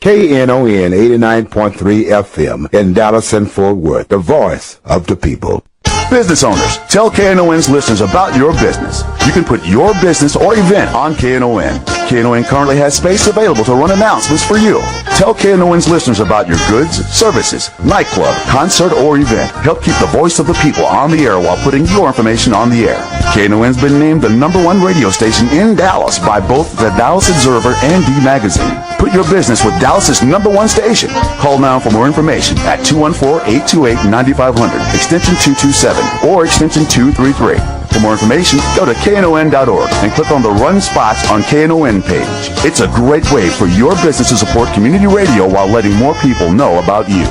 Knon 89.3 FM in Dallas and Fort Worth, the voice of the people. Business owners, tell KNON's listeners about your business. You can put your business or event on KNON. KNON currently has space available to run announcements for you. Tell KNON's listeners about your goods, services, nightclub, concert, or event. Help keep the voice of the people on the air while putting your information on the air. KNON's been named the #1 radio station in Dallas by both the Dallas Observer and D Magazine. Put your business with Dallas's #1 station. Call now for more information at 214-828-9500, extension 227, or extension 233. For more information, go to knon.org and click on the Run Spots on KNON page. It's a great way for your business to support community radio while letting more people know about you.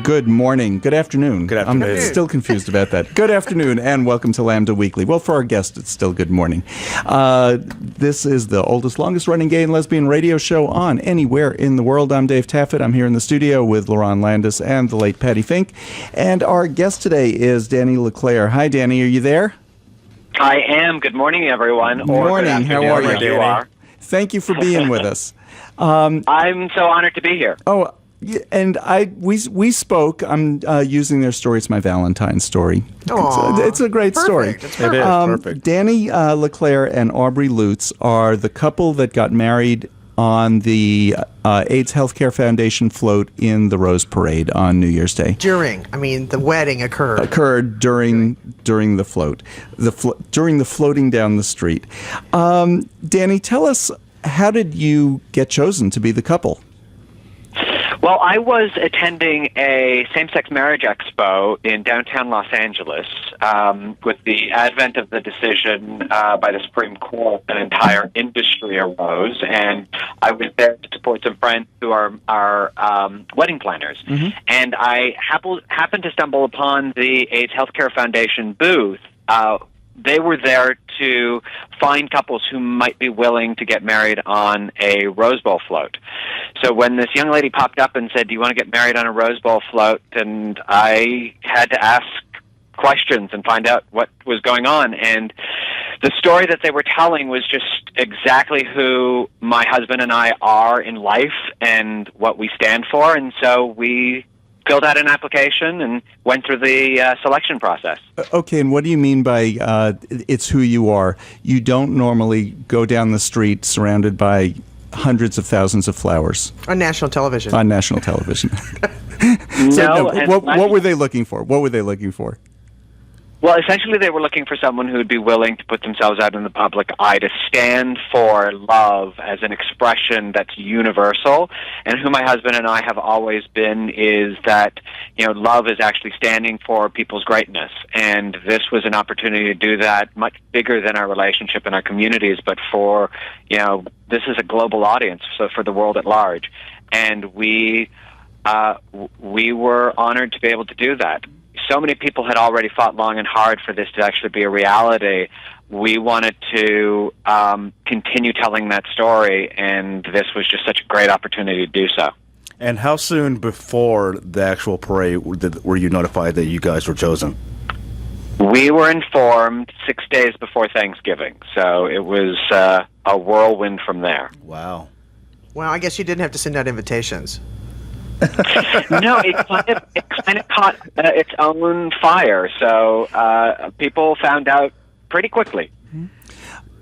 Good morning. Good afternoon. Good afternoon. I'm still confused about that. Good afternoon and welcome to Lambda Weekly. Well, for our guest, it's still good morning. This is the oldest, longest running gay and lesbian radio show on anywhere in the world. I'm Dave Taffet. I'm here in the studio with Lerone Landis and the late Patti Fink. And our guest today is Danny Leclair. Hi, Danny. Are you there? I am. Good morning, everyone. Good morning. How are you? You are. Thank you for being with us. I'm so honored to be here. Oh, and we spoke. I'm using their story. It's my Valentine's story. It's a great story. It is perfect. Danny Leclair and Aubrey Loots are the couple that got married on the AIDS Healthcare Foundation float in the Rose Parade on New Year's Day. The wedding occurred during the float, during the floating down the street. Danny, tell us, how did you get chosen to be the couple? Well, I was attending a same-sex marriage expo in downtown Los Angeles. With the advent of the decision by the Supreme Court, an entire industry arose, and I was there to support some friends who are wedding planners. Mm-hmm. And I happened to stumble upon the AIDS Healthcare Foundation booth. They were there to find couples who might be willing to get married on a Rose Bowl float. So when this young lady popped up and said, "Do you want to get married on a Rose Bowl float?" and I had to ask questions and find out what was going on. And the story that they were telling was just exactly who my husband and I are in life and what we stand for. And so we filled out an application and went through the selection process. Okay, and what do you mean by it's who you are? You don't normally go down the street surrounded by hundreds of thousands of flowers. On national television. On national television. What were they looking for? What were they looking for? Well, essentially they were looking for someone who would be willing to put themselves out in the public eye to stand for love as an expression that's universal. And who my husband and I have always been is that, love is actually standing for people's greatness. And this was an opportunity to do that much bigger than our relationship and our communities, but for, this is a global audience, so for the world at large. And we were honored to be able to do that. So many people had already fought long and hard for this to actually be a reality. We wanted to continue telling that story, and this was just such a great opportunity to do so. And how soon before the actual parade were you notified that you guys were chosen? We were informed 6 days before Thanksgiving, so it was a whirlwind from there. Wow. Well, I guess you didn't have to send out invitations. No, it kind of caught its own fire. So people found out pretty quickly.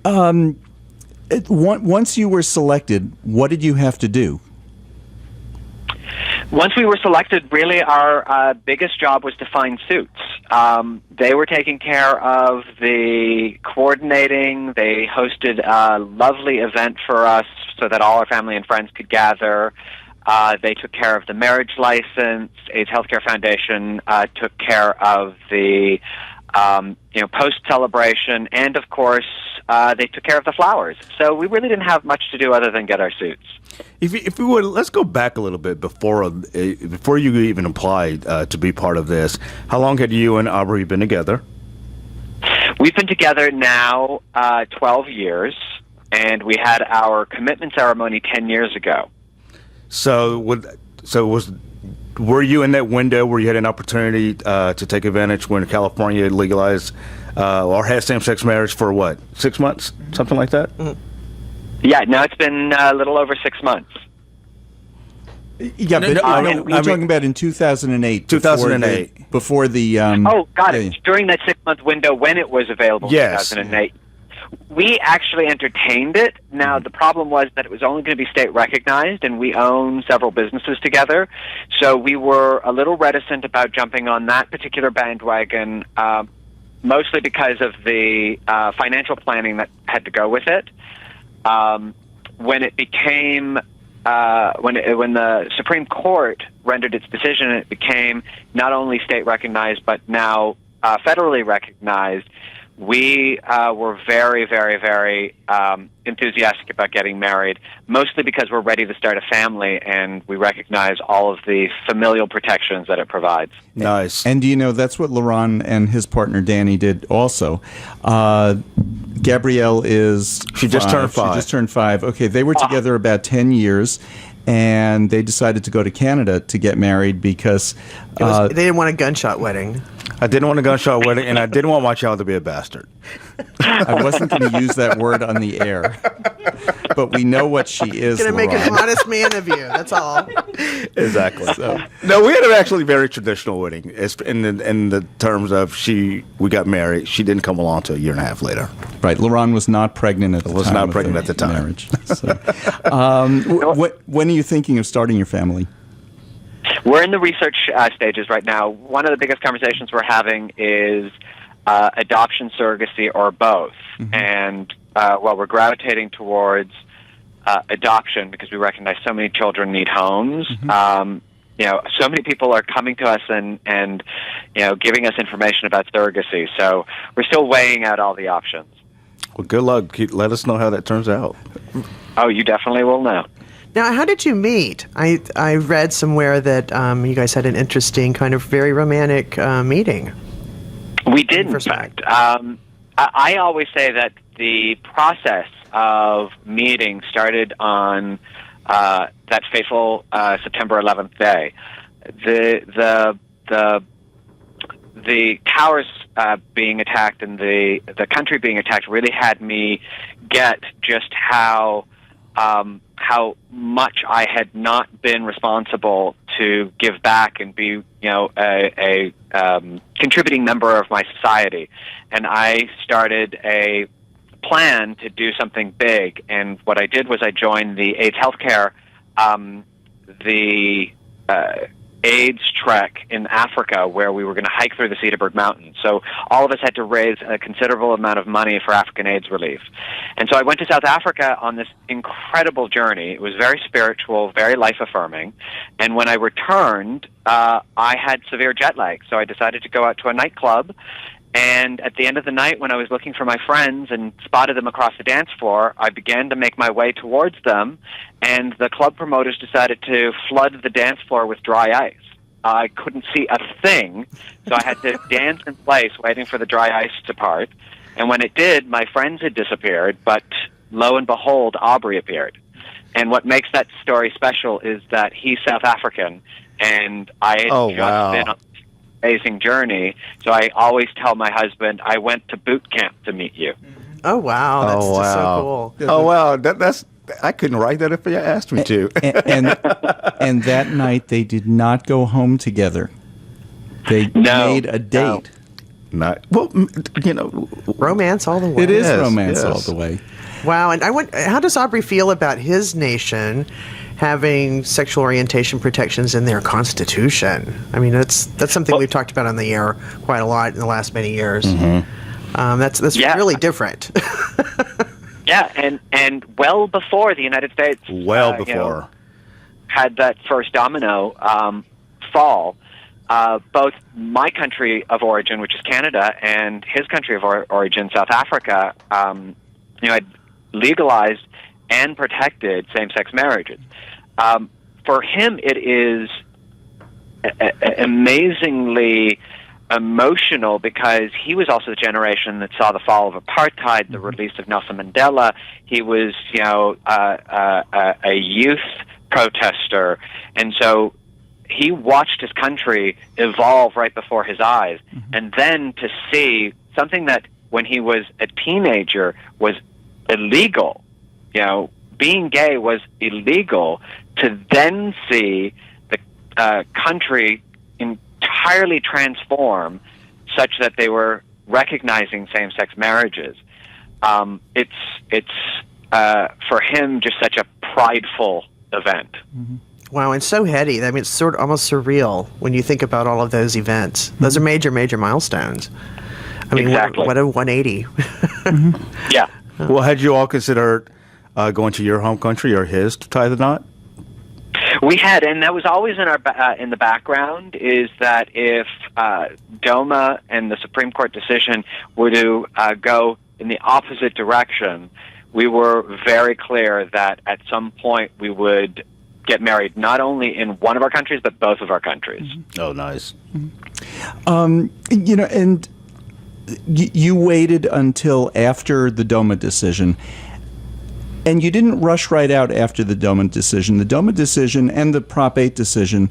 Once you were selected, what did you have to do? Once we were selected, really our biggest job was to find suits. They were taking care of the coordinating. They hosted a lovely event for us so that all our family and friends could gather. They took care of the marriage license. AIDS Healthcare Foundation took care of the post-celebration, and of course, they took care of the flowers. So we really didn't have much to do other than get our suits. If we would, let's go back a little bit before you even applied to be part of this. How long had you and Aubrey been together? We've been together now 12 years, and we had our commitment ceremony 10 years ago. Were you in that window where you had an opportunity to take advantage when California legalized or had same-sex marriage for what, 6 months, something like that? Mm-hmm. Yeah, no, it's been a little over 6 months. Yeah, but we're talking about in 2008. 2008. Before the... During that 6-month window when it was available in 2008. We actually entertained it. Now, the problem was that it was only going to be state recognized, and we own several businesses together. So we were a little reticent about jumping on that particular bandwagon, mostly because of the financial planning that had to go with it. When it became... when the Supreme Court rendered its decision, it became not only state recognized, but now federally recognized. We were very, very, very enthusiastic about getting married, mostly because we're ready to start a family, and we recognize all of the familial protections that it provides. Nice. And that's what Lerone and his partner Danny did also. Gabrielle is... She just turned 5. She just turned 5. Okay, they were together about 10 years, and they decided to go to Canada to get married because... they didn't want a gunshot wedding. I didn't want a gunshot wedding, and I didn't want my child to be a bastard. I wasn't going to use that word on the air, but we know what she is. Going to make an honest man of you. That's all. Exactly. No, we had an actually very traditional wedding. In the terms of we got married. She didn't come along until a year and a half later. Right. Lerone was not pregnant at the time. Was not pregnant at the time. Marriage. So, when are you thinking of starting your family? We're in the research stages right now. One of the biggest conversations we're having is adoption, surrogacy, or both. Mm-hmm. And we're gravitating towards adoption because we recognize so many children need homes. Mm-hmm. So many people are coming to us and giving us information about surrogacy. So we're still weighing out all the options. Well, good luck. Let us know how that turns out. Oh, you definitely will know. Now, how did you meet? I read somewhere that you guys had an interesting, kind of very romantic meeting. We did, in fact. I always say that the process of meeting started on that fateful September 11th day. The towers being attacked and the country being attacked really had me get just how much I had not been responsible to give back and be, a contributing member of my society. And I started a plan to do something big. And what I did was I joined the AIDS Healthcare, AIDS trek in Africa, where we were going to hike through the Cedarburg Mountains. So all of us had to raise a considerable amount of money for African AIDS relief. And so I went to South Africa on this incredible journey. It was very spiritual, very life-affirming. And when I returned, I had severe jet lag. So I decided to go out to a nightclub. And at the end of the night, when I was looking for my friends and spotted them across the dance floor, I began to make my way towards them, and the club promoters decided to flood the dance floor with dry ice. I couldn't see a thing, so I had to dance in place waiting for the dry ice to part. And when it did, my friends had disappeared, but lo and behold, Aubrey appeared. And what makes that story special is that he's South African, and I had just been on amazing journey. So I always tell my husband, I went to boot camp to meet you. Oh, wow. That's just so cool. Oh, wow. That's I couldn't write that if you asked me to. And that night, they did not go home together. They made a date. Not, romance all the way. It is romance all the way. Wow, and how does Aubrey feel about his nation having sexual orientation protections in their constitution? I mean, that's something we've talked about on the air quite a lot in the last many years. That's really different. Yeah, and well before the United States had that first domino fall, both my country of origin, which is Canada, and his country of origin, South Africa, had legalized and protected same-sex marriages. For him, it is amazingly emotional because he was also the generation that saw the fall of apartheid, the release of Nelson Mandela. He was, a youth protester, and so he watched his country evolve right before his eyes. And then to see something that when he was a teenager was illegal, being gay was illegal, to then see the country entirely transform such that they were recognizing same-sex marriages. It's for him just such a prideful event. Wow, and so heady. I mean, it's sort of almost surreal when you think about all of those events. Those are major, major milestones. I mean, exactly. What a 180. Yeah. Well, had you all considered going to your home country or his to tie the knot? We had, and that was always in our in the background, is that if DOMA and the Supreme Court decision were to go in the opposite direction, we were very clear that at some point we would get married not only in one of our countries, but both of our countries. Oh, nice. And you waited until after the DOMA decision. And you didn't rush right out after the DOMA decision. The DOMA decision and the Prop 8 decision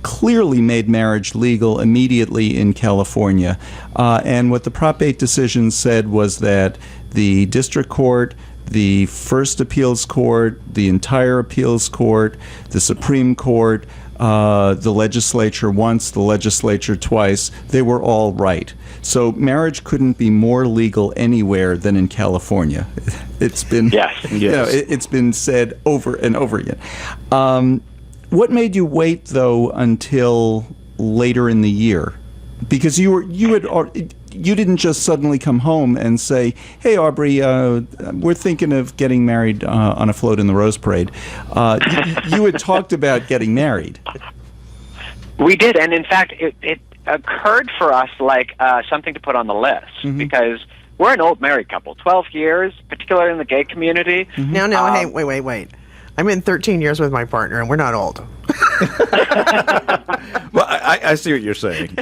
clearly made marriage legal immediately in California. And what the Prop 8 decision said was that the district court, the first appeals court, the entire appeals court, the Supreme Court, the legislature once, the legislature twice, they were all right. So marriage couldn't be more legal anywhere than in California. It's been, it's been said over and over again. What made you wait though until later in the year? Because you didn't just suddenly come home and say, "Hey, Aubrey, we're thinking of getting married on a float in the Rose Parade." You had talked about getting married. We did, and in fact, it occurred for us like something to put on the list because we're an old married couple, 12 years, particularly in the gay community. No, hey, wait. I'm in 13 years with my partner, and we're not old. Well, I see what you're saying.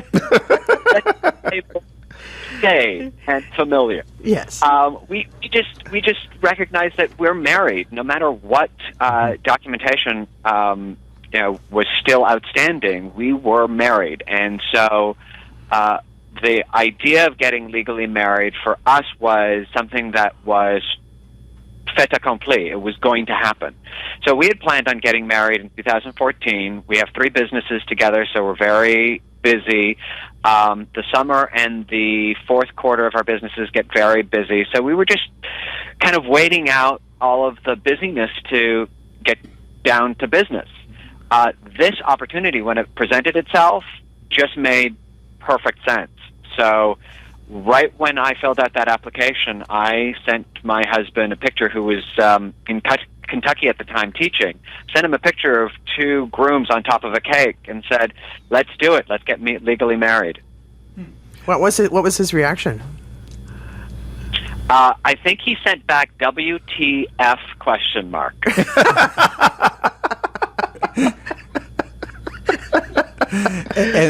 Gay and familiar. Yes. We just recognize that we're married, no matter what documentation was still outstanding. We were married, and so the idea of getting legally married for us was something that was fait accompli. It was going to happen. So we had planned on getting married in 2014. We have 3 businesses together, so we're very busy. The summer and the fourth quarter of our businesses get very busy. So we were just kind of waiting out all of the busyness to get down to business. This opportunity, when it presented itself, just made perfect sense. So right when I filled out that application, I sent my husband a picture, who was in Kentucky at the time teaching, sent him a picture of 2 grooms on top of a cake and said, "Let's do it. Let's get legally married." What was his reaction? I think he sent back WTF ?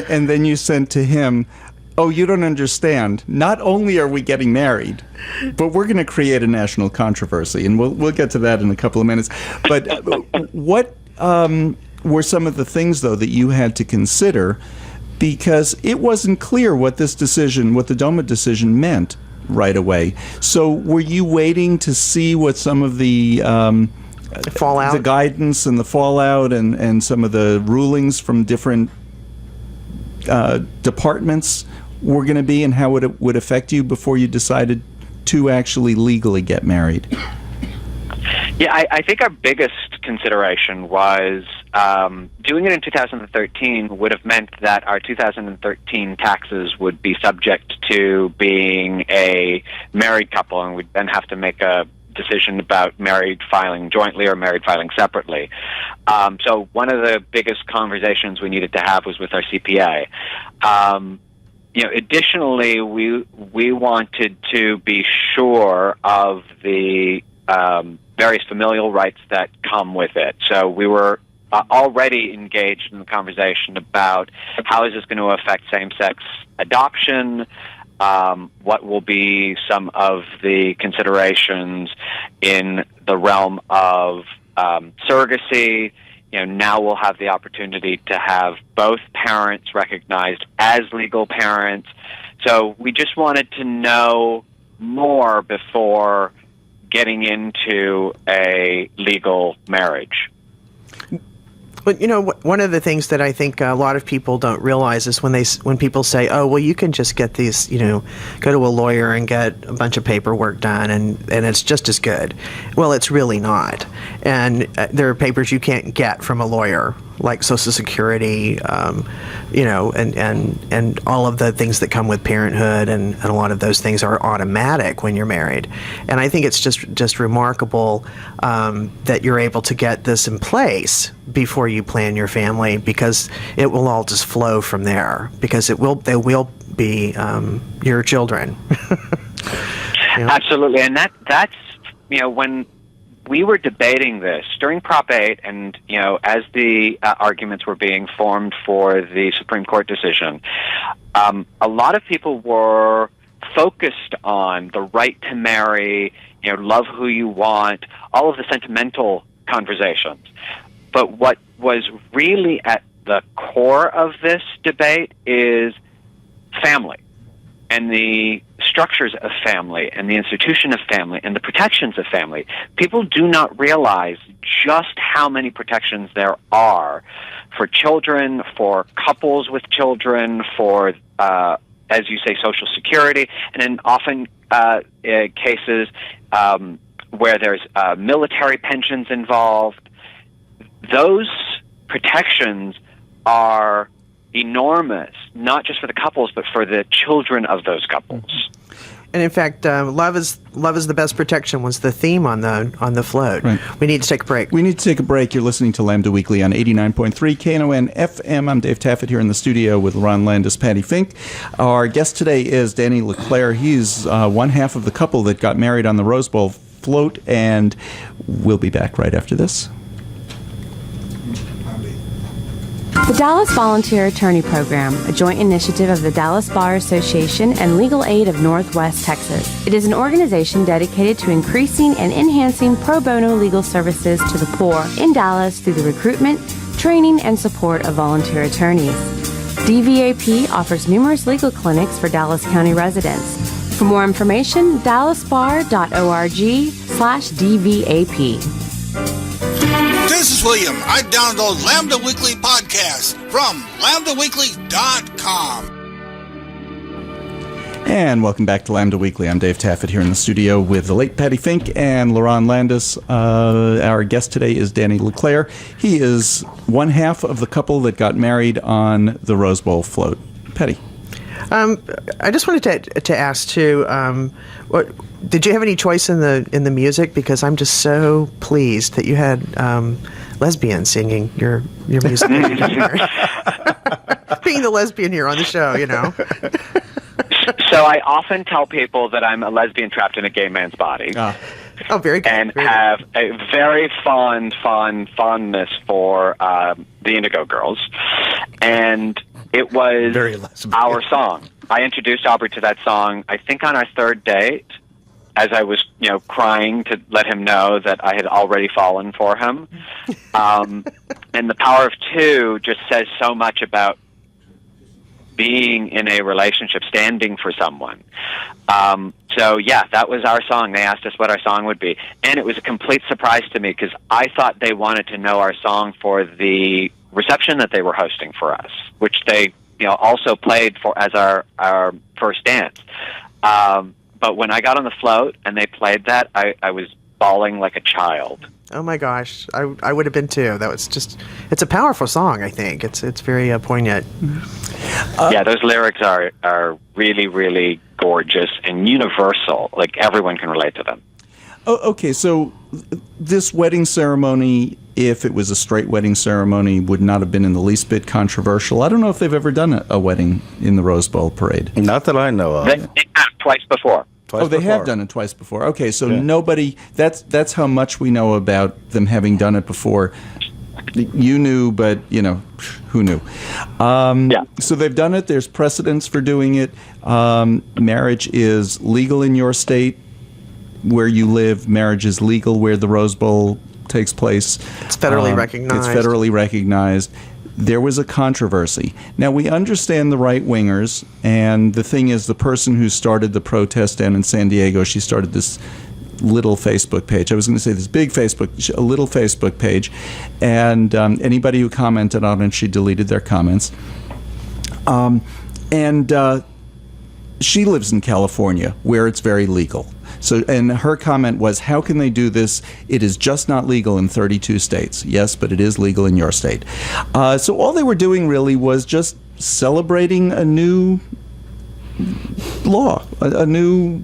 And then you sent to him, "Oh, you don't understand. Not only are we getting married, but we're going to create a national controversy." And we'll get to that in a couple of minutes. But what were some of the things, though, that you had to consider? Because it wasn't clear what this decision, what the DOMA decision meant right away. So were you waiting to see what some of the fallout, the guidance and the fallout and some of the rulings from different departments were going to be, and how it would affect you before you decided to actually legally get married? Yeah, I think our biggest consideration was doing it in 2013 would have meant that our 2013 taxes would be subject to being a married couple, and we'd then have to make a decision about married filing jointly or married filing separately. So one of the biggest conversations we needed to have was with our CPA. Additionally, we wanted to be sure of the various familial rights that come with it. So we were already engaged in the conversation about how is this going to affect same-sex adoption, what will be some of the considerations in the realm of surrogacy. Now we'll have the opportunity to have both parents recognized as legal parents. So we just wanted to know more before getting into a legal marriage. But one of the things that I think a lot of people don't realize is when people say, "Oh, well, you can just get these, go to a lawyer and get a bunch of paperwork done, and it's just as good." Well, it's really not. And there are papers you can't get from a lawyer, like Social Security, and all of the things that come with parenthood, and a lot of those things are automatic when you're married. And I think it's just remarkable that you're able to get this in place before you plan your family, because it will all just flow from there, because they will be your children. Absolutely, and that's when we were debating this during Prop 8, and as the arguments were being formed for the Supreme Court decision, a lot of people were focused on the right to marry, love who you want, all of the sentimental conversations. But what was really at the core of this debate is family, and the structures of family, and the institution of family, and the protections of family. People do not realize just how many protections there are for children, for couples with children, for, as you say, Social Security, and in often cases where there's military pensions involved. Those protections are enormous, not just for the couples, but for the children of those couples. And in fact, love is the best protection was the theme on the float. Right. We need to take a break. We need to take a break. You're listening to Lambda Weekly on 89.3 Knon FM. I'm Dave Taffet here in the studio with Lerone Landis, Patti Fink. Our guest today is Danny Leclair. He's one half of the couple that got married on the Rose Bowl float, and we'll be back right after this. The Dallas Volunteer Attorney Program, a joint initiative of the Dallas Bar Association and Legal Aid of Northwest Texas. It is an organization dedicated to increasing and enhancing pro bono legal services to the poor in Dallas through the recruitment, training, and support of volunteer attorneys. DVAP offers numerous legal clinics for Dallas County residents. For more information, dallasbar.org/DVAP. This is William. I download Lambda Weekly podcast from lambdaweekly.com. And welcome back to Lambda Weekly. I'm Dave Taffet here in the studio with the late Patti Fink and Lerone Landis. Our guest today is Danny Leclair. He is one half of the couple that got married on the Rose Bowl float. Pattie. I just wanted to ask too. What did you have any choice in the music? Because I'm just so pleased that you had lesbians singing your music. Being the lesbian here on the show, So I often tell people that I'm a lesbian trapped in a gay man's body. Oh, very good. And very have good. a very fondness for the Indigo Girls. And it was Very lesbian. our song. I introduced Aubrey to that song, I think, on our third date, as I was, crying to let him know that I had already fallen for him. And the power of two just says so much about being in a relationship, standing for someone. So, yeah, that was our song. They asked us what our song would be. And it was a complete surprise to me because I thought they wanted to know our song for the reception that they were hosting for us, which they also played for as our first dance. But when I got on the float and they played that, I was bawling like a child. Oh my gosh, I would have been too. That was it's a powerful song. I think it's very poignant. Yeah, those lyrics are really, really gorgeous and universal. Like everyone can relate to them. Oh, okay, so this wedding ceremony, if it was a straight wedding ceremony, would not have been in the least bit controversial. I don't know if they've ever done a wedding in the Rose Bowl parade. Not that I know of. They have twice before. They have done it twice before. Okay, so nobody. That's how much we know about them having done it before. You knew, but who knew? So they've done it. There's precedence for doing it. Marriage is legal in your state where you live. Marriage is legal where the Rose Bowl takes place. It's federally recognized. It's federally recognized. There was a controversy. Now, we understand the right-wingers, and the thing is, the person who started the protest down in San Diego, she started this little Facebook page. I was going to say this big a little Facebook page, and anybody who commented on it, she deleted their comments. She lives in California, where it's very legal. So, and her comment was, how can they do this? It is just not legal in 32 states. Yes, but it is legal in your state. So all they were doing really was just celebrating a new law, a new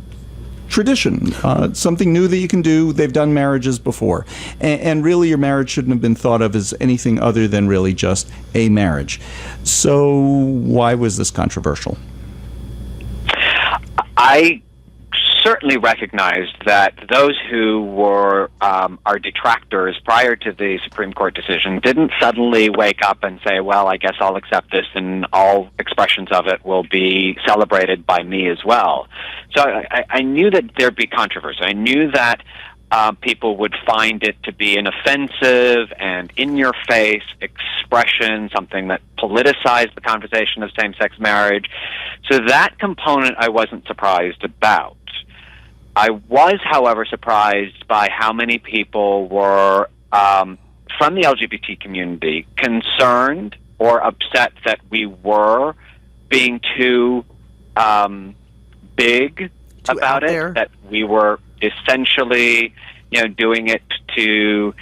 tradition, something new that you can do. They've done marriages before. And really your marriage shouldn't have been thought of as anything other than really just a marriage. So why was this controversial? I certainly recognized that those who were our detractors prior to the Supreme Court decision didn't suddenly wake up and say, well, I guess I'll accept this and all expressions of it will be celebrated by me as well. So I knew that there'd be controversy. I knew that people would find it to be an offensive and in-your-face expression, something that politicized the conversation of same-sex marriage. So that component I wasn't surprised about. I was, however, surprised by how many people were, from the LGBT community, concerned or upset that we were being too big about it, that we were essentially, doing it to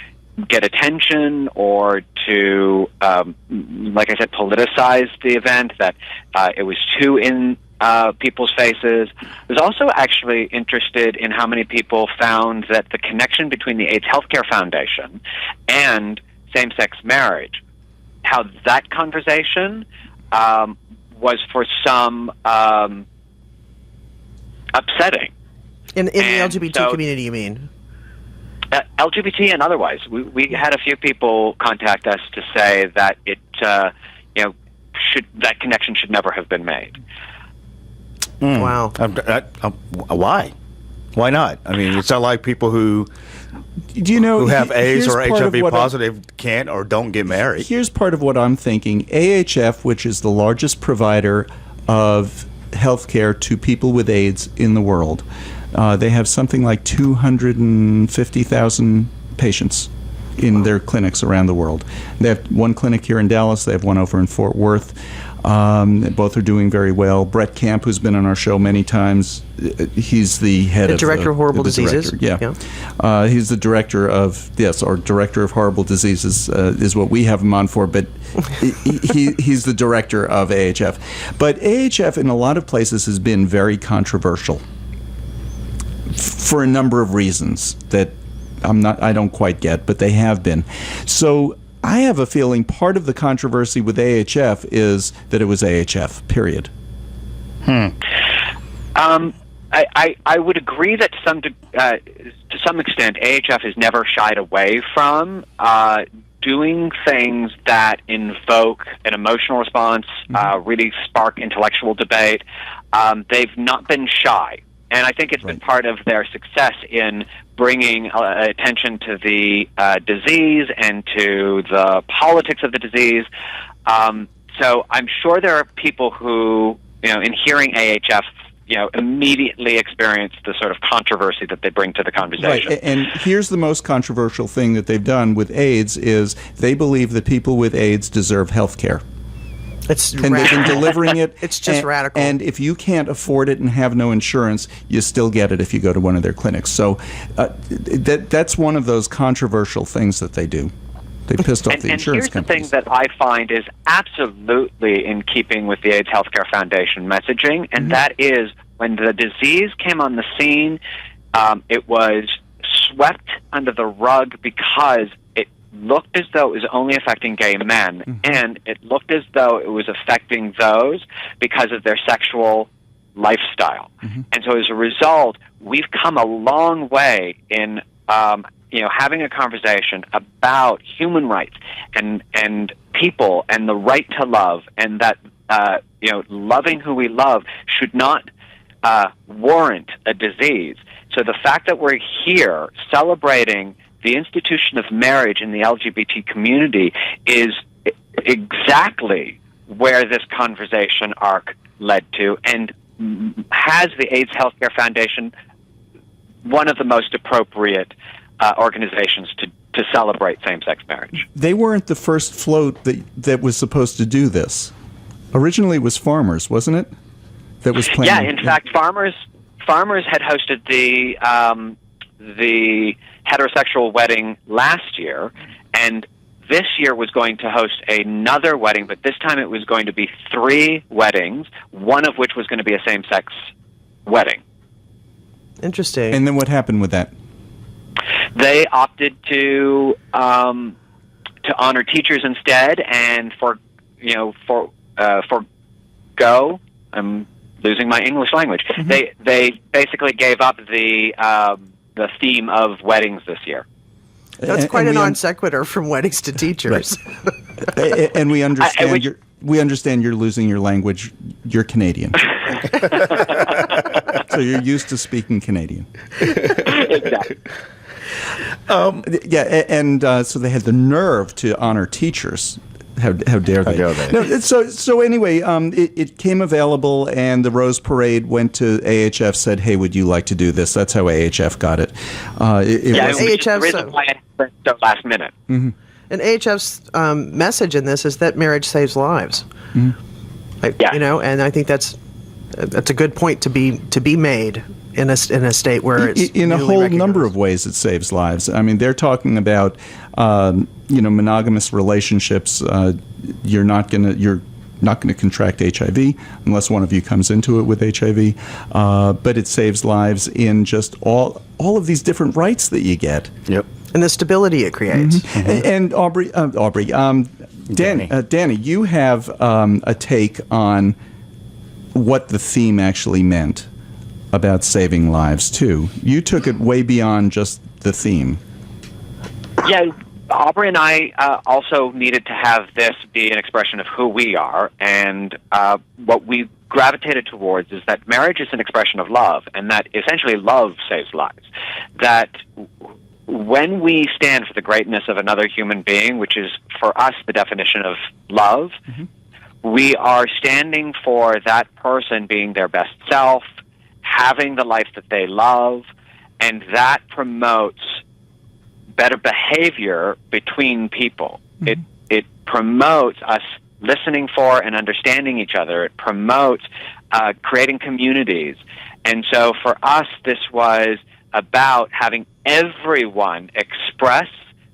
get attention or to, like I said, politicize the event, that it was too in people's faces. I was also actually interested in how many people found that the connection between the AIDS Healthcare Foundation and same-sex marriage, how that conversation was for some upsetting. In the LGBT community, you mean? LGBT and otherwise. We had a few people contact us to say that it, that connection should never have been made. Wow. Why? Why not? I mean, it's not like people who who have AIDS or HIV positive can't or don't get married. Here's part of what I'm thinking. AHF, which is the largest provider of health care to people with AIDS in the world, they have something like 250,000 patients in their clinics around the world. They have one clinic here in Dallas. They have one over in Fort Worth. Both are doing very well. Brett Camp, who's been on our show many times, he's the head of Director of Horrible Diseases. He's the director of Director of Horrible Diseases is what we have him on for. But he's the director of AHF. But AHF in a lot of places has been very controversial for a number of reasons that I don't quite get, but they have been. So I have a feeling part of the controversy with AHF is that it was AHF, period. I would agree that to some extent AHF has never shied away from doing things that invoke an emotional response, really spark intellectual debate. They've not been shy. And I think it's been part of their success in bringing attention to the disease and to the politics of the disease. So I'm sure there are people who, in hearing AHF, immediately experience the sort of controversy that they bring to the conversation. Right. And here's the most controversial thing that they've done with AIDS is they believe that people with AIDS deserve health care. and they've been delivering it. It's just radical. And if you can't afford it and have no insurance, you still get it if you go to one of their clinics. So that's one of those controversial things that they do. They pissed off the insurance companies. And here's the thing that I find is absolutely in keeping with the AIDS Healthcare Foundation messaging, and that is when the disease came on the scene, it was swept under the rug because it looked as though it was only affecting gay men, and it looked as though it was affecting those because of their sexual lifestyle. And so as a result, we've come a long way in having a conversation about human rights and people and the right to love, and that loving who we love should not warrant a disease. So the fact that we're here celebrating the institution of marriage in the LGBT community is exactly where this conversation arc led to, and has the AIDS Healthcare Foundation one of the most appropriate organizations to celebrate same-sex marriage. They weren't the first float that was supposed to do this. Originally it was Farmers, wasn't it? That was planning. Yeah, in fact, Farmers had hosted the heterosexual wedding last year, and this year was going to host another wedding, but this time it was going to be 3 weddings, one of which was going to be a same-sex wedding. Interesting. And then what happened with that? They opted to honor teachers instead, and forgo. I'm losing my English language. They basically gave up the theme of weddings this year. That's quite a non sequitur from weddings to teachers. Right. And we understand we understand you're losing your language. You're Canadian. So you're used to speaking Canadian. Exactly. So they had the nerve to honor teachers. How dare they? How dare they? No, so anyway, it came available, and the Rose Parade went to AHF, said, hey, would you like to do this? That's how AHF got it. AHF's why it went so last minute. And AHF's message in this is that marriage saves lives. And I think that's a good point to be made in a state where it's in a whole number of ways it saves lives. I mean, they're talking about monogamous relationships. You're not going to contract HIV unless one of you comes into it with HIV. But it saves lives in just all of these different rights that you get. Yep. And the stability it creates. And Aubrey, Danny, you have a take on what the theme actually meant about saving lives, too. You took it way beyond just the theme. Yeah, Aubrey and I also needed to have this be an expression of who we are, and what we gravitated towards is that marriage is an expression of love, and that essentially love saves lives. That when we stand for the greatness of another human being, which is for us the definition of love, we are standing for that person being their best self, having the life that they love, and that promotes better behavior between people. It promotes us listening for and understanding each other. It promotes creating communities. And so for us, this was about having everyone express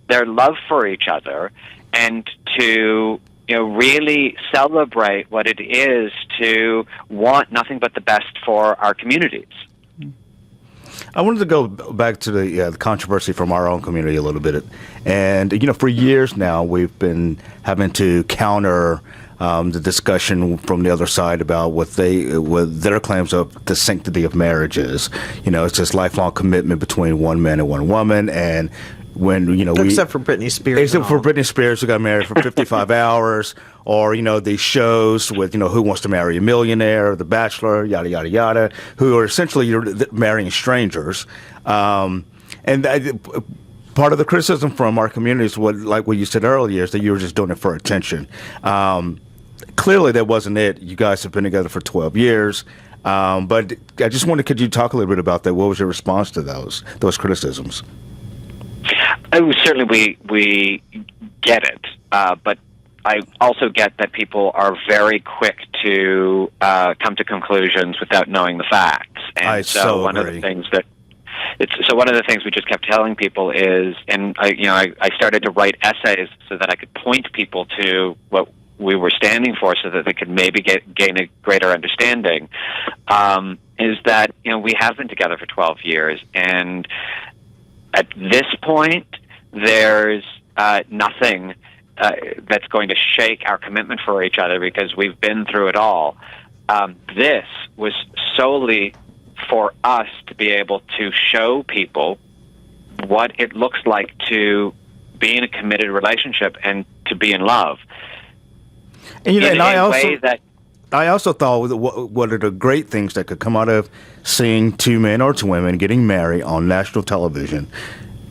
their love for each other and to really celebrate what it is to want nothing but the best for our communities. I wanted to go back to the controversy from our own community a little bit. And, for years now, we've been having to counter the discussion from the other side about what their claims of the sanctity of marriage is. It's this lifelong commitment between one man and one woman. And when, except for Britney Spears. Except for Britney Spears, who got married for 55 hours. Or, these shows with, Who Wants to Marry a Millionaire, The Bachelor, yada, yada, yada, who are essentially marrying strangers. And part of the criticism from our community is like what you said earlier, is that you were just doing it for attention. Clearly, that wasn't it. You guys have been together for 12 years. But I just wondered, could you talk a little bit about that? What was your response to those criticisms? Certainly, we get it. But also get that people are very quick to come to conclusions without knowing the facts. And one of the things that one of the things we just kept telling people is, and I started to write essays so that I could point people to what we were standing for, so that they could maybe gain a greater understanding. Is that we have been together for 12 years, and at this point, there's nothing that's going to shake our commitment for each other, because we've been through it all. This was solely for us to be able to show people what it looks like to be in a committed relationship and to be in love. And I also thought one of the great things that could come out of seeing two men or two women getting married on national television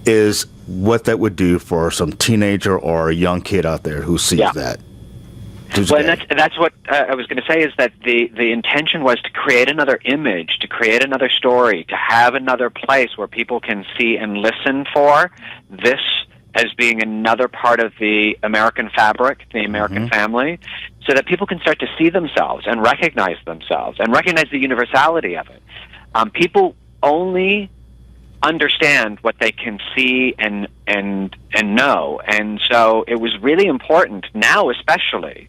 is what that would do for some teenager or a young kid out there who sees that. Well, and that's what I was going to say, is that the intention was to create another image, to create another story, to have another place where people can see and listen for this as being another part of the American fabric, the American family, so that people can start to see themselves and recognize the universality of it. People only understand what they can see and know, and so it was really important now, especially,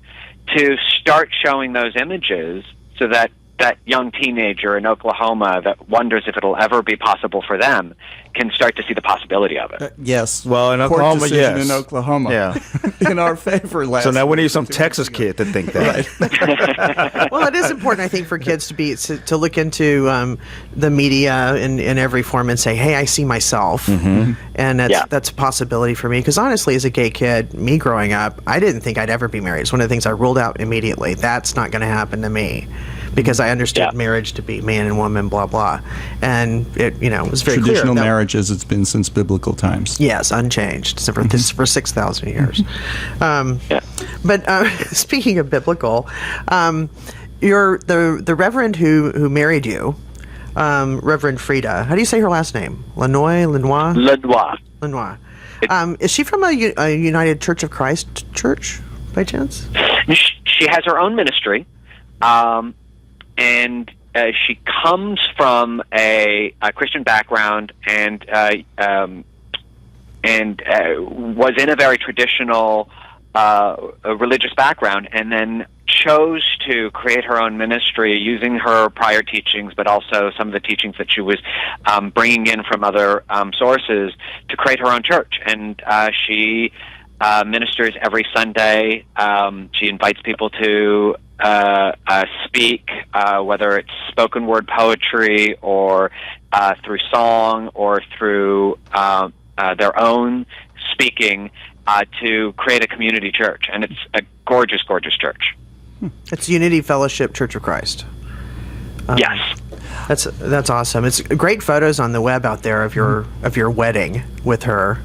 to start showing those images, so that that young teenager in Oklahoma that wonders if it'll ever be possible for them can start to see the possibility of it. Yes. Well, in Oklahoma, Court decision in Oklahoma. Yeah. In our favor last. So now we need some Texas kid to think that. Right. Well, it is important, I think, for kids to look into the media in every form and say, hey, I see myself. And that's a possibility for me. Because honestly, as a gay kid, me growing up, I didn't think I'd ever be married. It's one of the things I ruled out immediately. That's not going to happen to me. Because I understood marriage to be man and woman, blah, blah. And it, it was very clear. Traditional marriage as it's been since biblical times. Yes, unchanged for 6,000 years. But speaking of biblical, you're the Reverend who married you, Reverend Frida. How do you say her last name? Lenoir? Is she from a United Church of Christ church, by chance? She has her own ministry. And she comes from a Christian background and was in a very traditional religious background, and then chose to create her own ministry using her prior teachings, but also some of the teachings that she was bringing in from other sources to create her own church. And she ministers every Sunday. She invites people to speak, whether it's spoken word poetry or through song or through their own speaking, to create a community church. And it's a gorgeous, gorgeous church. It's Unity Fellowship Church of Christ. Yes. That's awesome. It's great photos on the web out there of your wedding with her.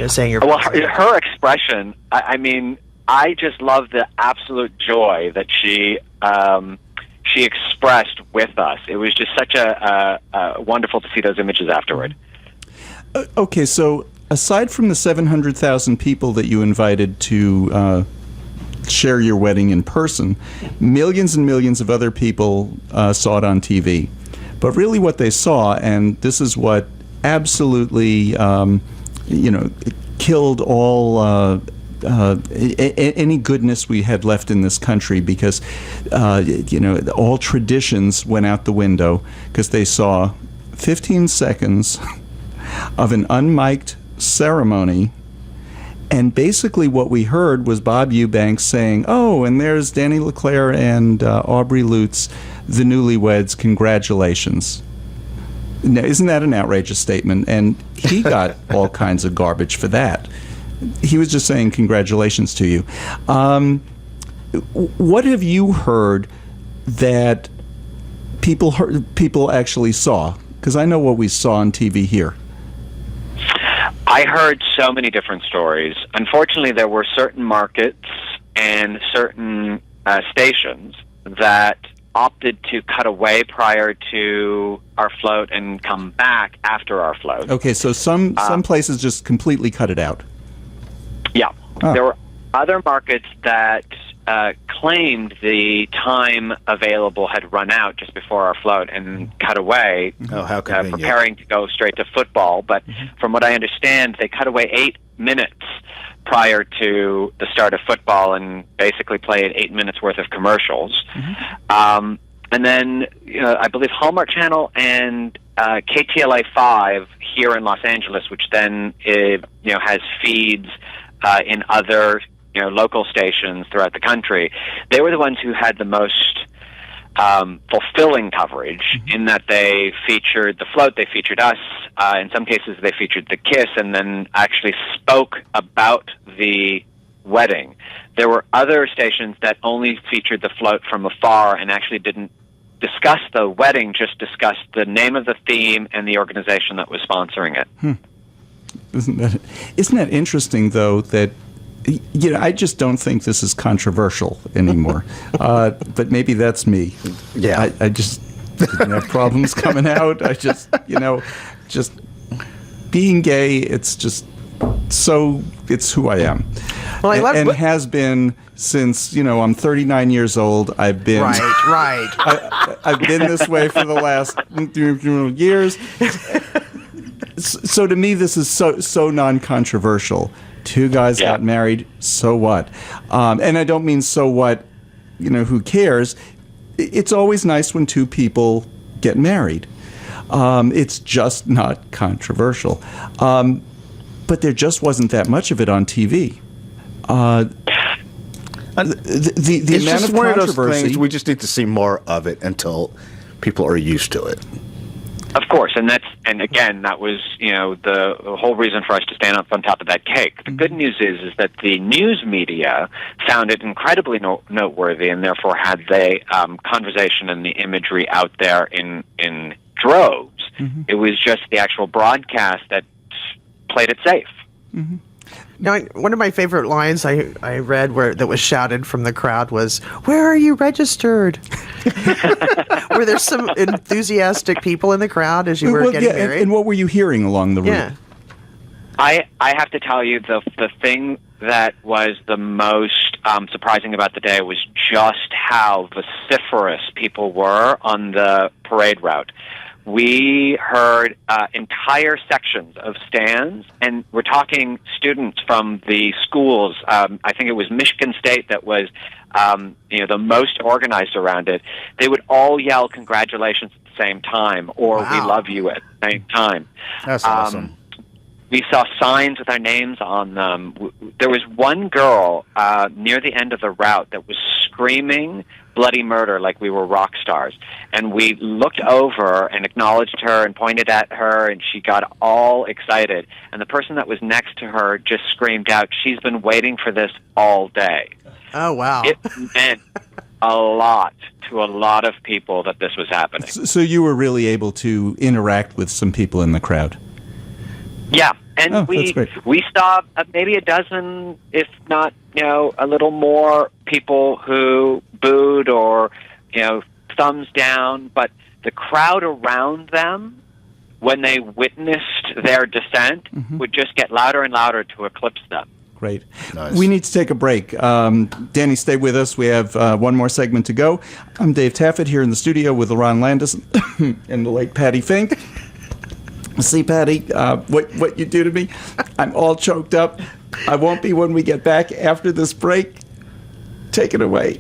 Saying her expression, I mean, I just love the absolute joy that she expressed with us. It was just such a wonderful to see those images afterward. Okay, so aside from the 700,000 people that you invited to share your wedding in person, millions and millions of other people saw it on TV. But really what they saw, and this is what absolutely killed all any goodness we had left in this country, because all traditions went out the window, because they saw 15 seconds of an unmiked ceremony, and basically what we heard was Bob Eubanks saying, "Oh, and there's Danny Leclair and Aubrey Loots, the newlyweds, congratulations." Now, isn't that an outrageous statement? And he got all kinds of garbage for that. He was just saying congratulations to you. What have you heard that people actually saw? Because I know what we saw on TV here. I heard so many different stories. Unfortunately, there were certain markets and certain stations that opted to cut away prior to our float and come back after our float. Okay, so some places just completely cut it out. Yeah, there were other markets that claimed the time available had run out just before our float and cut away, how convenient. preparing to go straight to football. But from what I understand, they cut away 8 minutes prior to the start of football and basically played 8 minutes worth of commercials. And then I believe Hallmark Channel and KTLA-5 here in Los Angeles, which then has feeds in other local stations throughout the country. They were the ones who had the most fulfilling coverage in that they featured the float, they featured us, in some cases they featured the kiss, and then actually spoke about the wedding. There were other stations that only featured the float from afar and actually didn't discuss the wedding, just discussed the name of the theme and the organization that was sponsoring it. Isn't that interesting, though, that I just don't think this is controversial anymore. But maybe that's me. Yeah. I just didn't have problems coming out. I just, just being gay, it's just it's who I am. Well, and has been since, I'm 39 years old. I've been... Right. I've been this way for the last years. So to me, this is so non-controversial. Two guys got married, so what? And I don't mean so what, who cares? It's always nice when two people get married. It's just not controversial. But there just wasn't that much of it on TV. The It's amount just of one of those controversy... things, we just need to see more of it until people are used to it. Of course, and again, that was the whole reason for us to stand up on top of that cake. The good news is that the news media found it incredibly noteworthy, and therefore had the conversation and the imagery out there in droves. It was just the actual broadcast that played it safe. Now, one of my favorite lines I read that was shouted from the crowd was, "Where are you registered?" Were there some enthusiastic people in the crowd as you were getting married? And what were you hearing along the route? Yeah. I have to tell you, the thing that was the most surprising about the day was just how vociferous people were on the parade route. We heard entire sections of stands, and we're talking students from the schools. I think it was Michigan State that was, the most organized around it. They would all yell "congratulations" at the same time, or "we love you" at the same time. That's awesome. We saw signs with our names on them. There was one girl near the end of the route that was screaming bloody murder like we were rock stars. And we looked over and acknowledged her and pointed at her, and she got all excited. And the person that was next to her just screamed out, "She's been waiting for this all day." Oh, wow. It meant a lot to a lot of people that this was happening. So you were really able to interact with some people in the crowd? Yeah. And we saw maybe a dozen, if not, a little more people who booed or, thumbs down. But the crowd around them, when they witnessed their descent, would just get louder and louder to eclipse them. Great. Nice. We need to take a break. Danny, stay with us. We have one more segment to go. I'm Dave Taffet here in the studio with Lerone Landis and the late Patti Fink. See, Pattie, what you do to me? I'm all choked up. I won't be when we get back after this break. Take it away.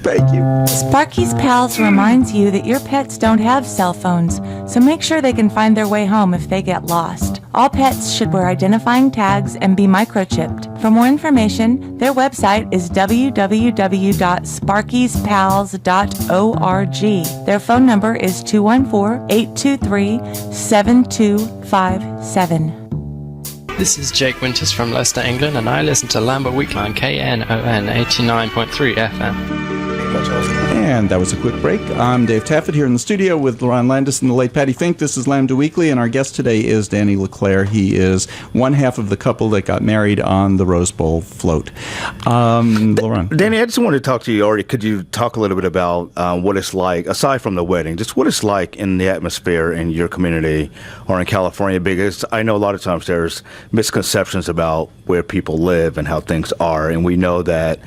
Thank you. Sparky's Pals reminds you that your pets don't have cell phones, so make sure they can find their way home if they get lost. All pets should wear identifying tags and be microchipped. For more information, their website is www.sparkyspals.org. Their phone number is 214-823-7257. This is Jake Winters from Leicester, England, and I listen to Lambda Weekly on Knon 89.3 FM. And that was a quick break. I'm Dave Taffet here in the studio with Lerone Landis and the late Patti Fink. This is Lambda Weekly, and our guest today is Danny Leclair. He is one half of the couple that got married on the Rose Bowl float. Lerone. Danny, I just wanted to talk to you already. Could you talk a little bit about what it's like, aside from the wedding, just what it's like in the atmosphere in your community or in California? Because I know a lot of times there's misconceptions about where people live and how things are, and we know that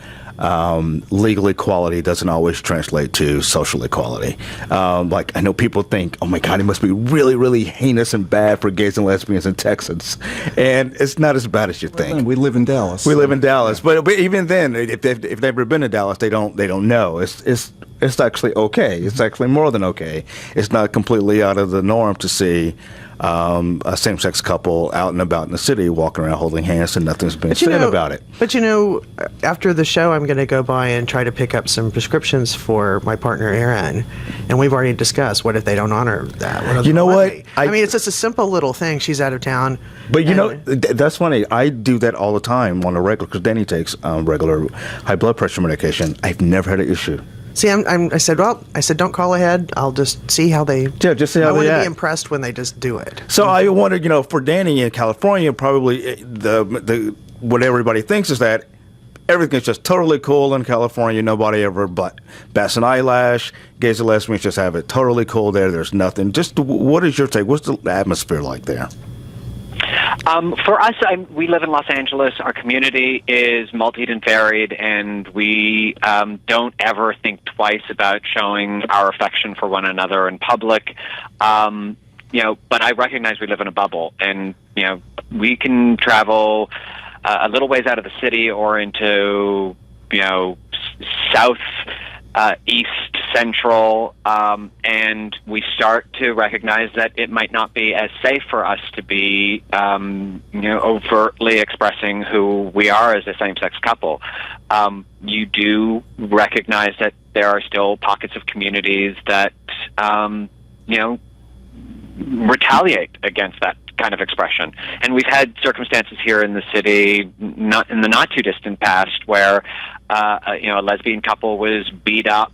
legal equality doesn't always translate to social equality. Like, I know people think, oh my God, it must be really, really heinous and bad for gays and lesbians in Texas. And it's not as bad as you think. We live in Dallas. We live in Dallas. But even then, if they've never been to Dallas, they don't know. It's actually okay. It's actually more than okay. It's not completely out of the norm to see a same-sex couple out and about in the city walking around holding hands and nothing's been said about it. But after the show, I'm going to go by and try to pick up some prescriptions for my partner, Aaron. And we've already discussed, what if they don't honor that? You know what? I mean, it's just a simple little thing. She's out of town. But that's funny. I do that all the time on a regular, because Danny takes regular high blood pressure medication. I've never had an issue. See, I said, don't call ahead. I'll just see how they. Yeah, just see how they act. I want to be impressed when they just do it. So I wonder, for Danny in California, probably what everybody thinks is that everything's just totally cool in California. Nobody ever bats an eyelash. Gays and lesbians just have it totally cool there. There's nothing. Just what is your take? What's the atmosphere like there? For us, we live in Los Angeles. Our community is multied and varied, and we don't ever think twice about showing our affection for one another in public. But I recognize we live in a bubble, and we can travel a little ways out of the city or into south, east, central, and we start to recognize that it might not be as safe for us to be, overtly expressing who we are as a same-sex couple. You do recognize that there are still pockets of communities that, retaliate against that kind of expression. And we've had circumstances here in the city, not in the not too distant past, where a lesbian couple was beat up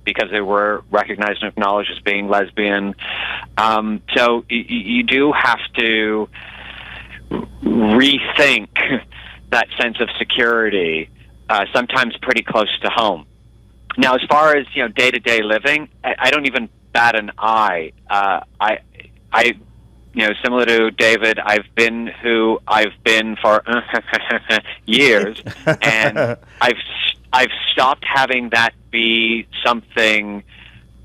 because they were recognized and acknowledged as being lesbian. So you do have to rethink that sense of security, sometimes pretty close to home. Now, as far as day-to-day living, I don't even bat an eye. Similar to David, I've been who I've been for years, and I've stopped having that be something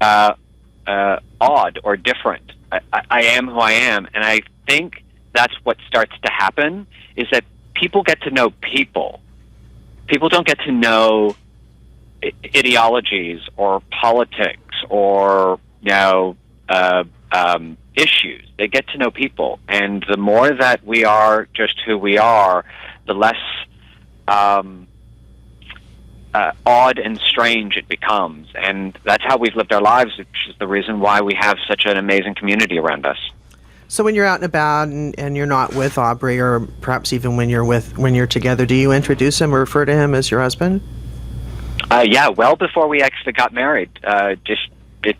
odd or different. I am who I am, and I think that's what starts to happen, is that people get to know people. People don't get to know ideologies or politics or issues. They get to know people, and the more that we are just who we are, the less odd and strange it becomes. And that's how we've lived our lives, which is the reason why we have such an amazing community around us. So when you're out and about and you're not with Aubrey, or perhaps even when you're together, do you introduce him or refer to him as your husband? Yeah, well before we actually got married. It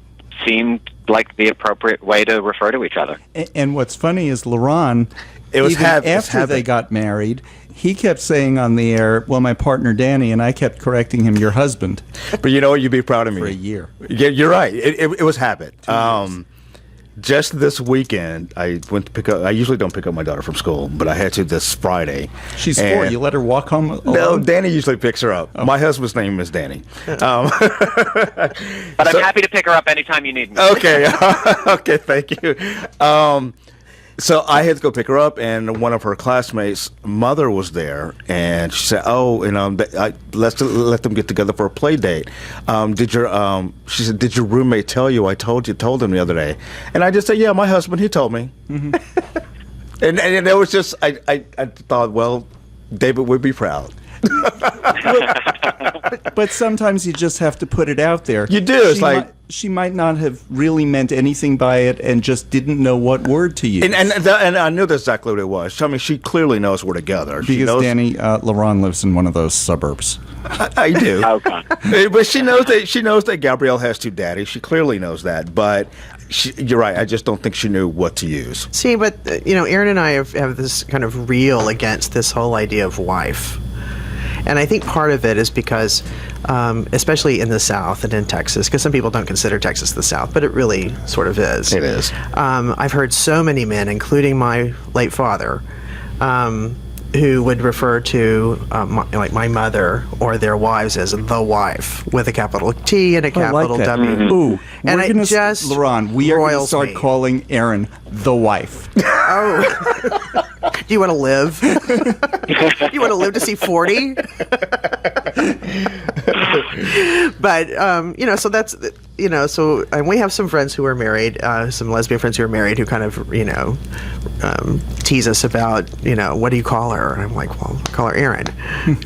seemed like the appropriate way to refer to each other. And what's funny is Lerone, after they got married, he kept saying on the air, well, my partner Danny, and I kept correcting him, your husband. But you know what? You'd be proud of me. For a year. Yeah, you're right. It was habit. Just this weekend, I went to pick up. I usually don't pick up my daughter from school, but I had to this Friday. She's 4. You let her walk home alone? No, Danny usually picks her up. Oh. My husband's name is Danny. But I'm happy to pick her up anytime you need me. Okay. Okay, thank you. So I had to go pick her up, and one of her classmates' mother was there, and she said, "Oh, let's let them get together for a play date." She said, "Did your roommate tell you? I told him the other day." And I just said, "Yeah, my husband. He told me." Mm-hmm. and it was just I thought, well, David would be proud. But sometimes you just have to put it out there. You do. It's like she might not have really meant anything by it and just didn't know what word to use. And I knew that's exactly what it was. I mean, she clearly knows we're together. Because Danny, Lerone lives in one of those suburbs. I do. Okay. But she knows that Gabrielle has two daddies. She clearly knows that. But you're right. I just don't think she knew what to use. See, but Aaron and I have this kind of reel against this whole idea of wife. And I think part of it is because, especially in the South and in Texas, because some people don't consider Texas the South, but it really sort of is. It is. I've heard so many men, including my late father, who would refer to my mother or their wives as the wife with a capital T and a capital W. Mm-hmm. Ooh, and it just Lerone, we are going to start me. calling Aaron the wife. Oh. Do you want to live? You want to live to see 40? But, so that's, and we have some friends who are married, some lesbian friends who are married who kind of, tease us about, what do you call her? And I'm like, well, I call her Aaron.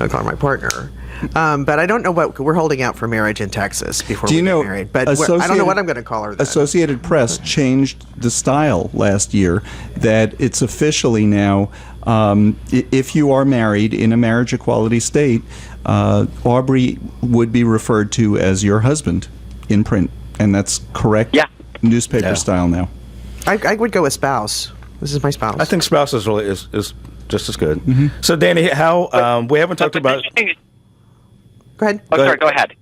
I call her my partner. But I don't know what we're holding out for marriage in Texas before we get married. But I don't know what I'm going to call her then. Associated Press changed the style last year that it's officially now, if you are married in a marriage equality state, Aubrey would be referred to as your husband in print. And that's correct newspaper style now. I would go with spouse. This is my spouse. I think spouse is just as good. Mm-hmm. So, Danny, how we haven't talked about... Go ahead. Go ahead.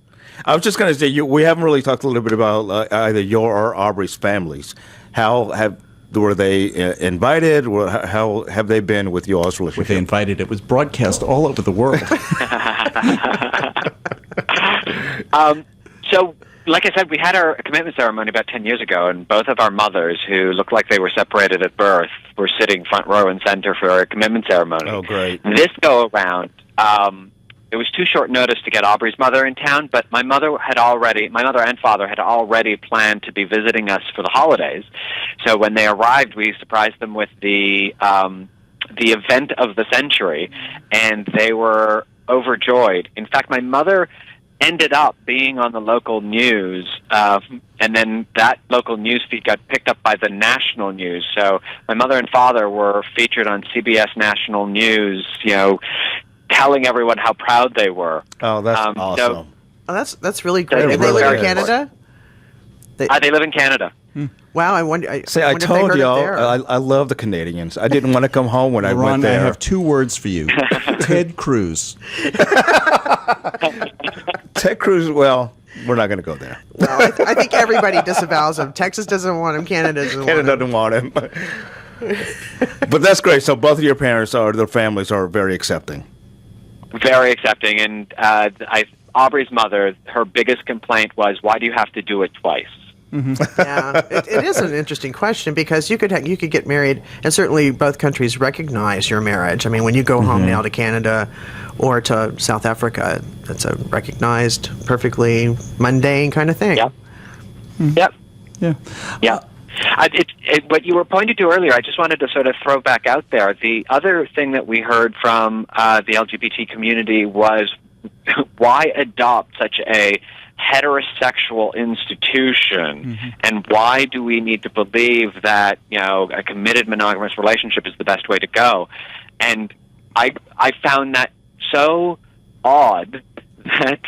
I was just going to say, we haven't really talked a little bit about either your or Aubrey's families. Were they invited? How have they been with y'all's relationship? Were they invited? It was broadcast all over the world. So, like I said, we had our commitment ceremony about 10 years ago, and both of our mothers, who looked like they were separated at birth, were sitting front row and center for our commitment ceremony. Oh, great. This go-around, it was too short notice to get Aubrey's mother in town, but my mother and father had already planned to be visiting us for the holidays. So when they arrived, we surprised them with the event of the century, and they were overjoyed. In fact, my mother ended up being on the local news, and then that local news feed got picked up by the national news. So my mother and father were featured on CBS National News, telling everyone how proud they were. Oh, that's awesome. That's really great. And they live in Canada? They live in Canada. Wow, I wonder. I told y'all, I love the Canadians. I didn't want to come home when I went there. I have two words for you. Ted Cruz. Ted Cruz, well, we're not going to go there. Well, I think everybody disavows him. Texas doesn't want him. Canada doesn't want him. But that's great. So both of your parents their families are very accepting. Very accepting. And Aubrey's mother, her biggest complaint was, why do you have to do it twice? Mm-hmm. Yeah, it is an interesting question because you could get married, and certainly both countries recognize your marriage. I mean, when you go home now to Canada or to South Africa, that's a recognized, perfectly mundane kind of thing. Yep. Mm-hmm. Yep. Yeah. Yeah. What you were pointing to earlier, I just wanted to sort of throw back out there. The other thing that we heard from the LGBT community was, why adopt such a heterosexual institution, and why do we need to believe that a committed monogamous relationship is the best way to go? And I found that so odd that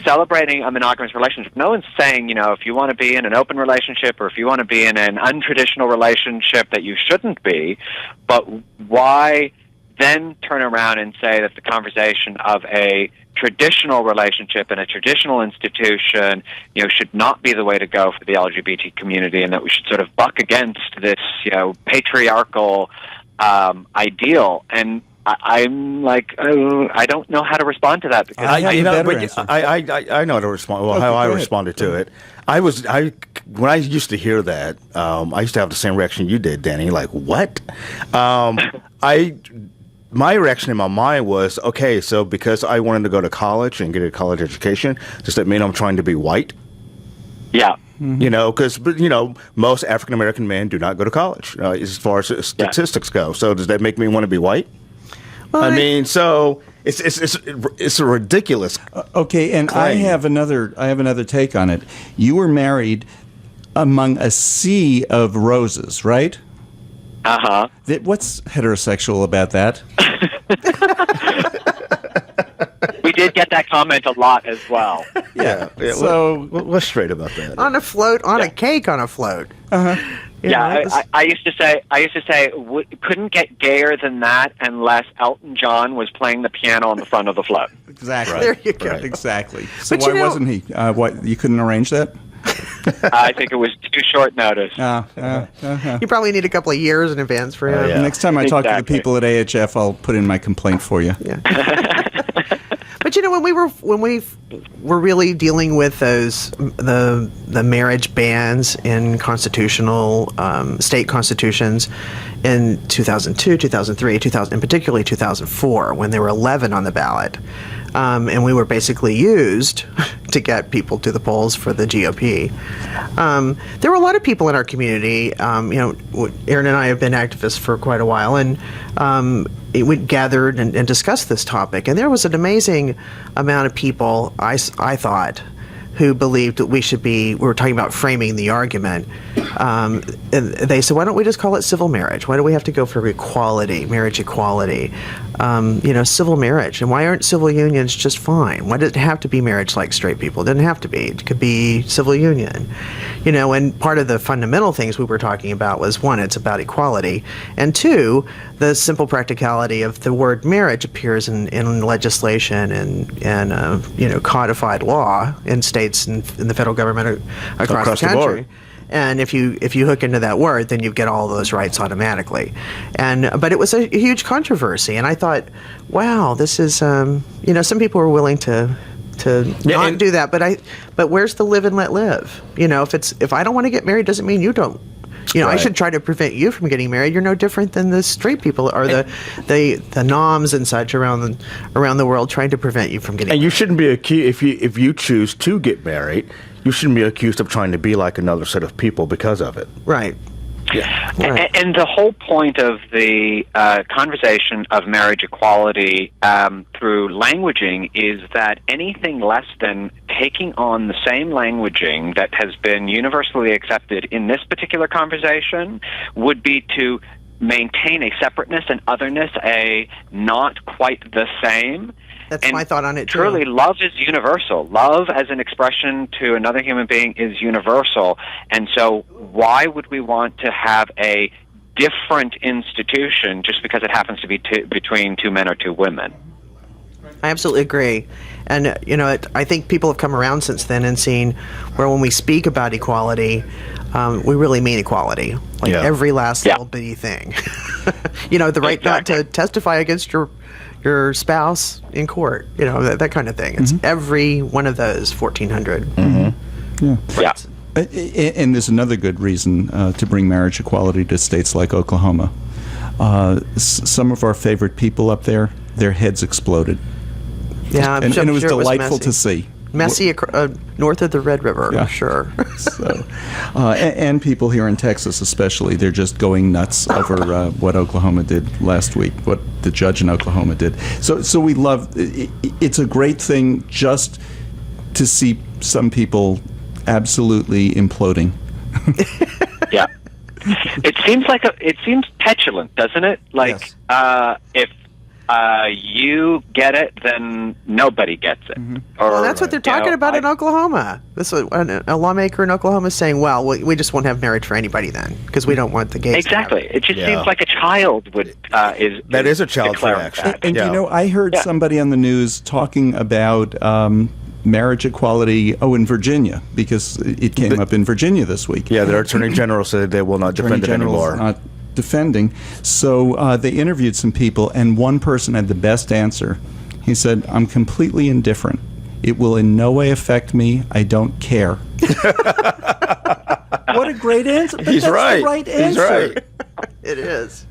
celebrating a monogamous relationship, no one's saying if you want to be in an open relationship or if you want to be in an untraditional relationship that you shouldn't be, but why then turn around and say that the conversation of a traditional relationship and a traditional institution, should not be the way to go for the LGBT community, and that we should sort of buck against this, patriarchal ideal. And I'm like, I don't know how to respond to that because I know how to respond. Well, how I responded to it, when I used to hear that, I used to have the same reaction you did, Danny. Like, what? My reaction in my mind was, okay, so because I wanted to go to college and get a college education, does that mean I'm trying to be white? Yeah. Because most African American men do not go to college as far as statistics go. So does that make me want to be white? I mean, so it's a ridiculous. Okay, and claim. I have another take on it. You were married among a sea of roses, right? Uh-huh. What's heterosexual about that? We did get that comment a lot as well. Yeah. So what's straight about that? On a float, on a cake on a float. I used to say, couldn't get gayer than that unless Elton John was playing the piano on the front of the float. Exactly. There you go. Right. Exactly. So But why wasn't he? What, you couldn't arrange that? I think it was too short notice. You probably need a couple of years in advance for him. Next time I talk to the Exactly. people at AHF, I'll put in my complaint for you. Yeah. But when we were really dealing with the marriage bans in constitutional state constitutions in 2002, 2003, 2000, and particularly 2004, when there were 11 on the ballot, and we were basically used to get people to the polls for the GOP. There were a lot of people in our community. Aaron and I have been activists for quite a while, and we gathered and discussed this topic, and there was an amazing amount of people, I thought, who believed that we were talking about framing the argument, and they said, why don't we just call it civil marriage? Why do we have to go for equality, marriage equality? Civil marriage, and why aren't civil unions just fine? Why does it have to be marriage like straight people? It doesn't have to be. It could be civil union. And part of the fundamental things we were talking about was, one, it's about equality, and two, the simple practicality of the word marriage appears in legislation and codified law in states and in the federal government across the country. And if you hook into that word, then you get all those rights automatically. But it was a huge controversy, and I thought, wow, this is some people were willing to not do that, but where's the live and let live? If I don't want to get married, doesn't mean you don't. I should try to prevent you from getting married. You're no different than the straight people or the noms and such around the world trying to prevent you from getting married. And you shouldn't be accused if you choose to get married. You shouldn't be accused of trying to be like another set of people because of it. Right. Yeah. Right. And the whole point of the conversation of marriage equality through languaging is that anything less than taking on the same languaging that has been universally accepted in this particular conversation would be to maintain a separateness and otherness, a not quite the same. That's my thought on it, too. Truly, love is universal. Love as an expression to another human being is universal. And so why would we want to have a different institution just because it happens to be between two men or two women? I absolutely agree. And, I think people have come around since then and seen where when we speak about equality, we really mean equality. Like every last little bitty thing. The right not to testify against your spouse in court, that kind of thing. It's every one of those 1,400. Yeah. And there's another good reason to bring marriage equality to states like Oklahoma. Some of our favorite people up there, their heads exploded. Yeah, and it was sure delightful it to see. Messy north of the Red River, I'm sure. So, and people here in Texas especially, they're just going nuts over what Oklahoma did last week, what the judge in Oklahoma did. So we love, it's a great thing just to see some people absolutely imploding. Yeah. It seems petulant, doesn't it? Like, if you get it, then nobody gets it. Well, that's what they're talking about in Oklahoma. This is a lawmaker in Oklahoma is saying, well, we just won't have marriage for anybody then because we don't want the gays. Exactly. It just seems like a child would That is a child's reaction. And I heard somebody on the news talking about marriage equality, in Virginia, because it came up in Virginia this week. Yeah, their attorney general said they will not defend it anymore. Not defending. So they interviewed some people, and one person had the best answer. He said, I'm completely indifferent. It will in no way affect me. I don't care. What a great answer. He's right. The right answer. He's right. It is.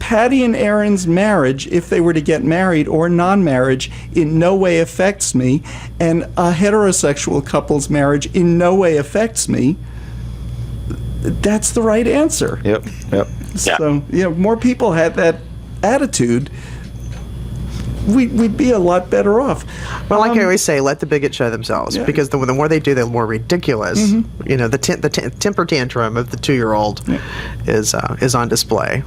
Pattie and Aaron's marriage, if they were to get married or non-marriage, in no way affects me, and a heterosexual couple's marriage in no way affects me. That's the right answer. Yep. So, more people had that attitude, we'd be a lot better off. Well, like I always say, let the bigot show themselves, because the more they do, the more ridiculous. You know, the temper tantrum of the 2-year-old is on display.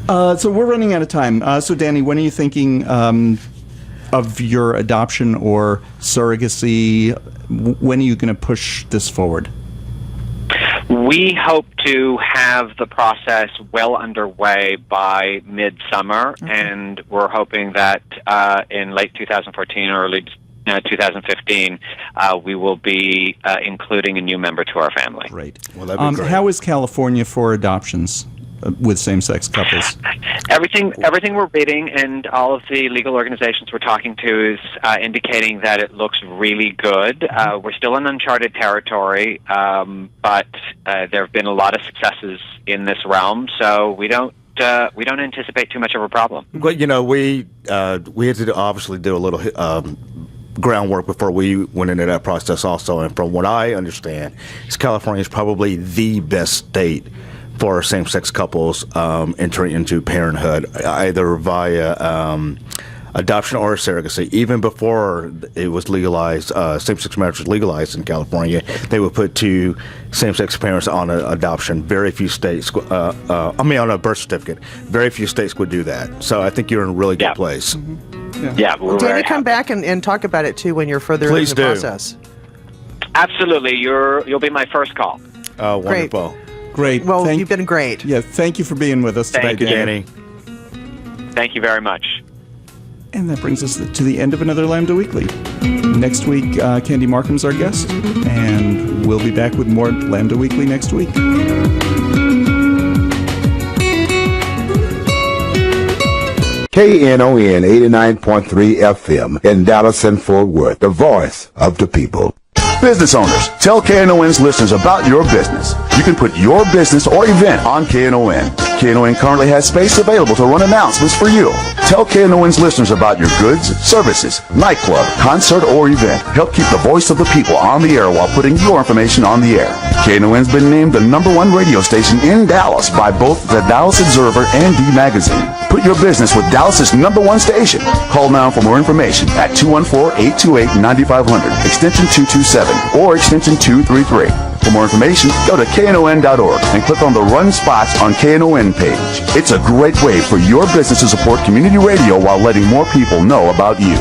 So we're running out of time. So Danny, when are you thinking of your adoption or surrogacy? When are you going to push this forward? We hope to have the process well underway by midsummer, and we're hoping that in late 2014 or early 2015, we will be including a new member to our family. Great. Well, that'd be great. How is California for adoptions with same-sex couples? Everything we're reading and all of the legal organizations we're talking to is indicating that it looks really good. We're still in uncharted territory, but there have been a lot of successes in this realm, so we don't anticipate too much of a problem. But you know, we had to obviously do a little groundwork before we went into that process also, and from what I understand, California is probably the best state for same-sex couples entering into parenthood, either via adoption or surrogacy. Even before it was legalized, same-sex marriage was legalized in California, they would put 2 same-sex parents on an adoption. Very few states, on a birth certificate, very few states would do that. So I think you're in a really good place. Yeah, we're Danny, very come happy. back and talk about it too when you're further Please in the do. process. Absolutely, you'll be my first call. Wonderful. Great. Well, you've been great. Yeah, thank you for being with us today, Thank you, Danny. Thank you very much. And that brings us to the end of another Lambda Weekly. Next week, Candy Markham's our guest, and we'll be back with more Lambda Weekly next week. KNON 89.3 FM in Dallas and Fort Worth, the voice of the people. Business owners, tell KNON's listeners about your business. You can put your business or event on KNON. KNON currently has space available to run announcements for you. Tell KNON's listeners about your goods, services, nightclub, concert, or event. Help keep the voice of the people on the air while putting your information on the air. KNON's been named the #1 radio station in Dallas by both the Dallas Observer and D Magazine. Put your business with Dallas's #1 station. Call now for more information at 214-828-9500, extension 227, or extension 233. For more information, go to knon.org and click on the Run Spots on KNON page. It's a great way for your business to support community radio while letting more people know about you.